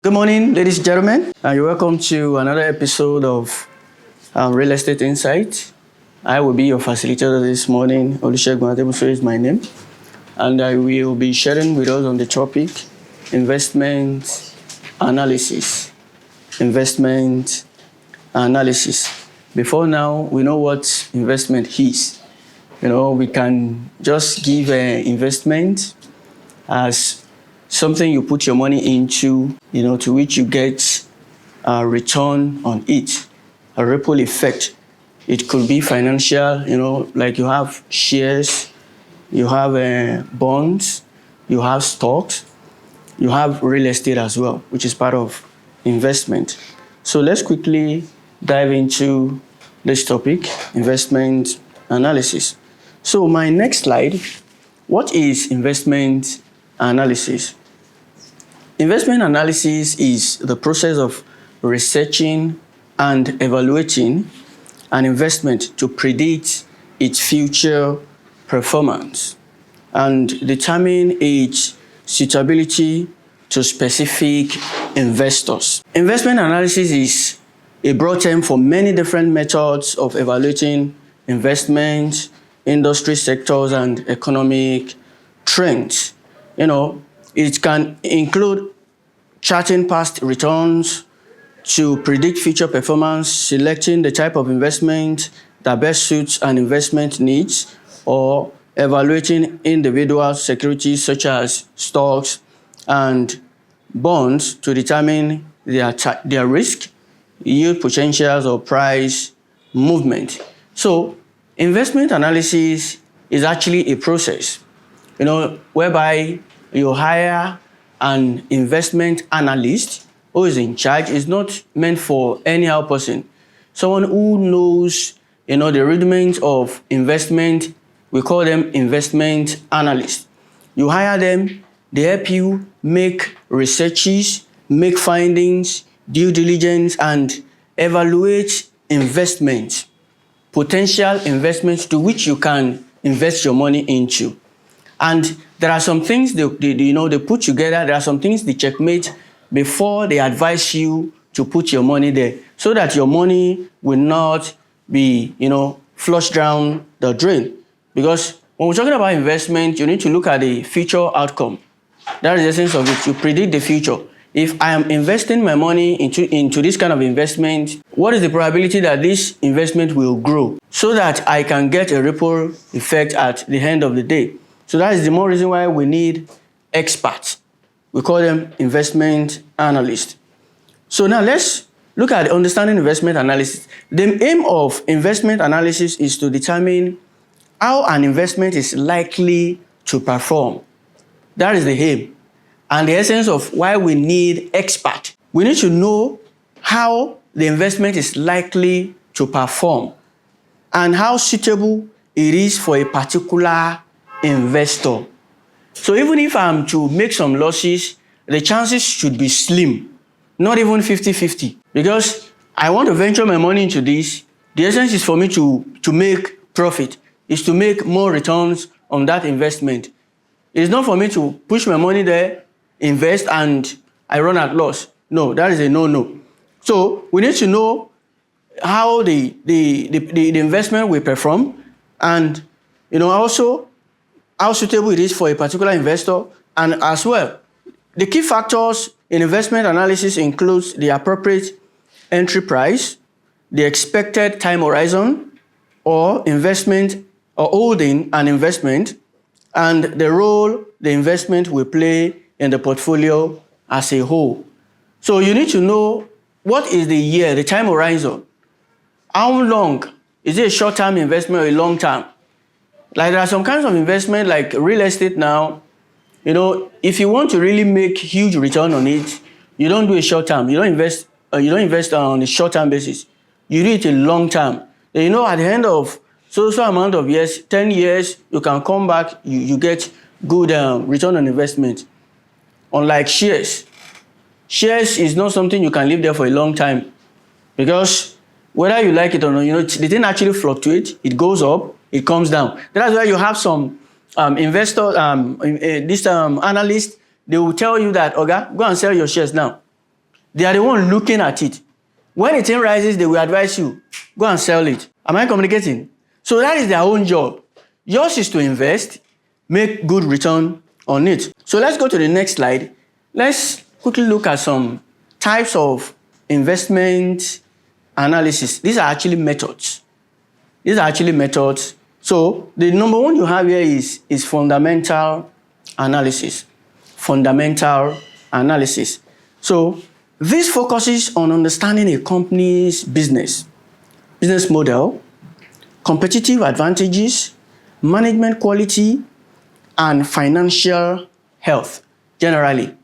Good morning, ladies and gentlemen, and you're welcome to another episode of Real Estate Insight. I will be your facilitator this morning. Olusegun Adebuso is my name, and I will be sharing with us on the topic investment analysis. Investment analysis. Before now, we know what investment is. We can just give investment as something you put your money into, to which you get a return on it, a ripple effect. It could be financial, like you have shares, you have bonds, you have stocks, you have real estate as well, which is part of investment. So let's quickly dive into this topic, investment analysis. So my next slide, what is investment analysis? Investment analysis is the process of researching and evaluating an investment to predict its future performance and determine its suitability to specific investors. Investment analysis is a broad term for many different methods of evaluating investment, industry sectors, and economic trends. It can include charting past returns to predict future performance, selecting the type of investment that best suits an investment needs, or evaluating individual securities such as stocks and bonds to determine their risk, yield potentials, or price movement. So investment analysis is actually a process, whereby you hire an investment analyst who is in charge. Is not meant for anyhow person. Someone who knows, the rudiments of investment. We call them investment analysts. You hire them, they help you make researches, make findings, due diligence, and evaluate investments, potential investments to which you can invest your money into. And there are some things they put together. There are some things they checkmate before they advise you to put your money there, so that your money will not be, flushed down the drain. Because when we're talking about investment, you need to look at the future outcome. That is the essence of it. You predict the future. If I am investing my money into this kind of investment, what is the probability that this investment will grow, so that I can get a ripple effect at the end of the day? So that is the more reason why we need experts. We call them investment analysts. So now let's look at understanding investment analysis. The aim of investment analysis is to determine how an investment is likely to perform. That is the aim. And the essence of why we need experts. We need to know how the investment is likely to perform and how suitable it is for a particular investor. So even if I'm to make some losses, the chances should be slim, not even 50-50. Because I want to venture my money into this. The essence is for me to make profit, is to make more returns on that investment. It is not for me to push my money there, invest, and I run at loss. No, that is a no-no. So we need to know how the investment will perform, and also how suitable it is for a particular investor. And as well, the key factors in investment analysis includes the appropriate entry price, the expected time horizon, or investment or holding an investment, and the role the investment will play in the portfolio as a whole. So you need to know what is the year, the time horizon. How long? Is it a short-term investment or a long-term? Like there are some kinds of investment like real estate now. If you want to really make huge return on it, you don't do a short-term. You don't invest on a short-term basis. You do it a long-term. Then at the end of so amount of years, 10 years, you can come back, you get good return on investment. Unlike shares. Shares is not something you can live there for a long time, because whether you like it or not, the thing actually fluctuates. It goes up, it comes down. That's why you have some investors, analysts, they will tell you that, Oga, go and sell your shares now. They are the one looking at it. When the thing rises, they will advise you, go and sell it. Am I communicating? So that is their own job. Yours is to invest, make good return on it. So let's go to the next slide. Let's quickly look at some types of investment analysis. These are actually methods. So the number one you have here is fundamental analysis. Fundamental analysis. So this focuses on understanding a company's business model, competitive advantages, management quality, and financial health generally.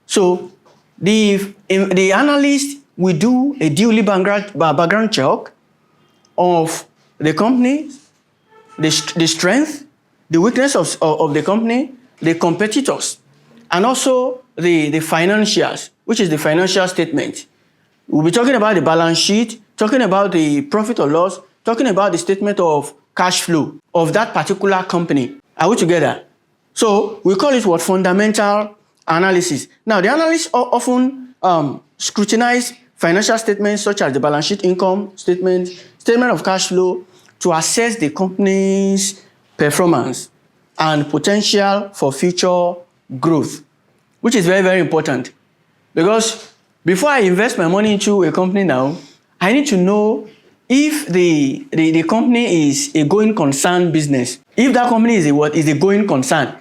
So the analyst will do a daily background check of the company, the strength, the weakness of the company, the competitors, and also the financials, which is the financial statement. We'll be talking about the balance sheet, talking about the profit or loss, talking about the statement of cash flow of that particular company. Are we together? So we call it what? Fundamental analysis. Now, the analysts often scrutinize financial statements such as the balance sheet, income statement, statement of cash flow to assess the company's performance and potential for future growth, which is very, very important. Because before I invest my money into a company now, I need to know if the company is a going concern business. If that company is a going concern.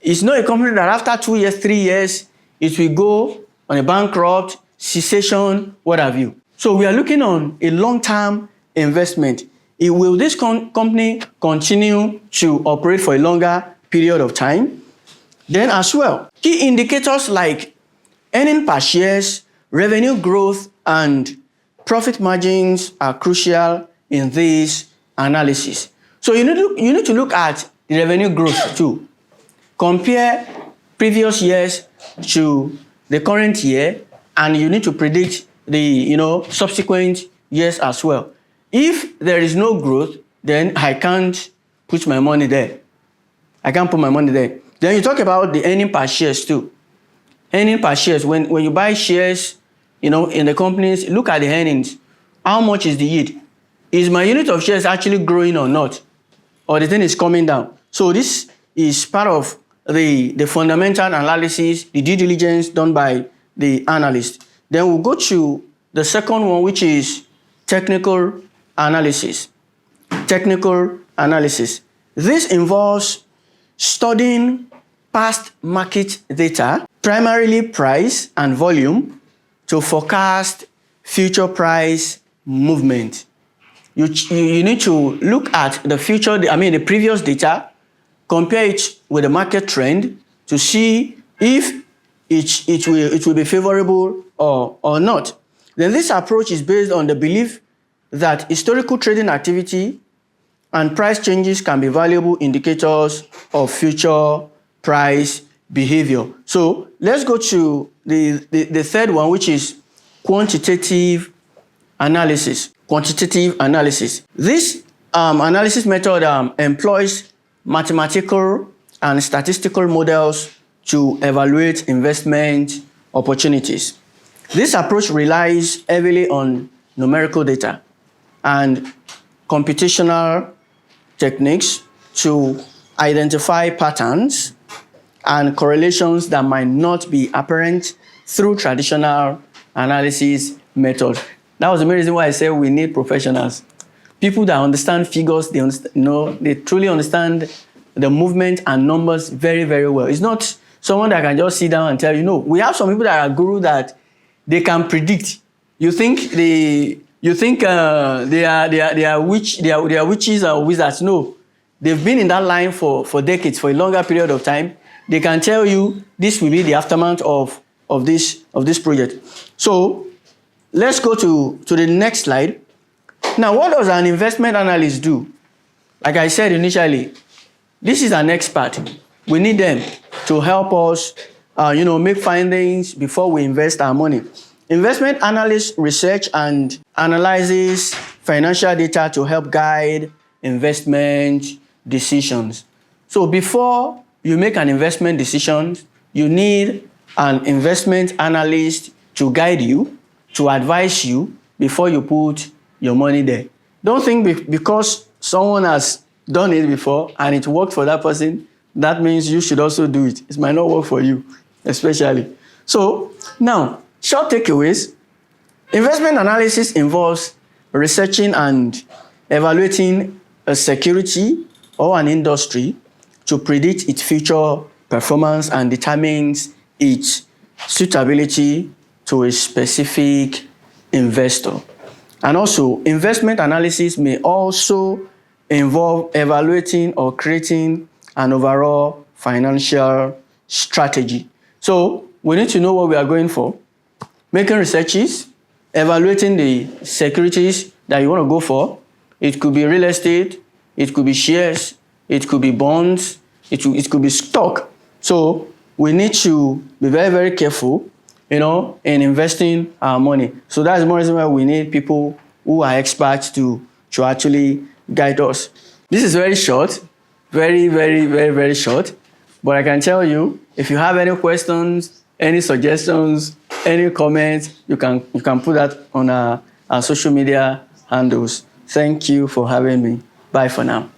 It's not a company that after 2 years, 3 years, it will go on a bankrupt, cessation, what have you. So we are looking on a long-term investment. Will this company continue to operate for a longer period of time? Then as well, key indicators like earning per shares, revenue growth, and profit margins are crucial in this analysis. So you need to look at the revenue growth too. Compare previous years to the current year, and you need to predict the subsequent years as well. If there is no growth, then I can't put my money there. Then you talk about the earning per shares too. Earning per shares, when you buy shares, in the companies, look at the earnings. How much is the yield? Is my unit of shares actually growing or not? Or the thing is coming down? So this is part of the fundamental analysis, the due diligence done by the analyst. Then we'll go to the second one, which is technical analysis. Technical analysis. This involves studying past market data, primarily price and volume, to forecast future price movement. You need to look at the previous data, compare it with the market trend to see if it will be favorable or not. Then this approach is based on the belief that historical trading activity and price changes can be valuable indicators of future price behavior. So let's go to the third one, which is quantitative analysis. Quantitative analysis. This analysis method employs mathematical and statistical models to evaluate investment opportunities. This approach relies heavily on numerical data and computational techniques to identify patterns and correlations that might not be apparent through traditional analysis methods. That was the main reason why I said we need professionals. People that understand figures, they truly understand the movement and numbers very, very well. It's not someone that can just sit down and tell you, no. We have some people that are guru that they can predict. You think they are witches or wizards. No. They've been in that line for decades, for a longer period of time. They can tell you this will be the aftermath of this project. So let's go to the next slide. Now, what does an investment analyst do? Like I said initially, this is an expert. We need them to help us, make findings before we invest our money. Investment analysts research and analyzes financial data to help guide investment decisions. So before you make an investment decision, you need an investment analyst to guide you, to advise you before you put your money there. Don't think because someone has done it before and it worked for that person, that means you should also do it. It might not work for you, especially. So now, short takeaways. Investment analysis involves researching and evaluating a security or an industry to predict its future performance and determines its suitability to a specific investor. And also, investment analysis may also involve evaluating or creating an overall financial strategy. So we need to know what we are going for, making researches, evaluating the securities that you want to go for. It could be real estate, it could be shares, it could be bonds, it could be stock. So we need to be very, very careful, in investing our money. So that's one reason why we need people who are experts to actually guide us. This is very short, very, very, very, very short. But I can tell you, if you have any questions, any suggestions, any comments, you can put that on our social media handles. Thank you for having me. Bye for now.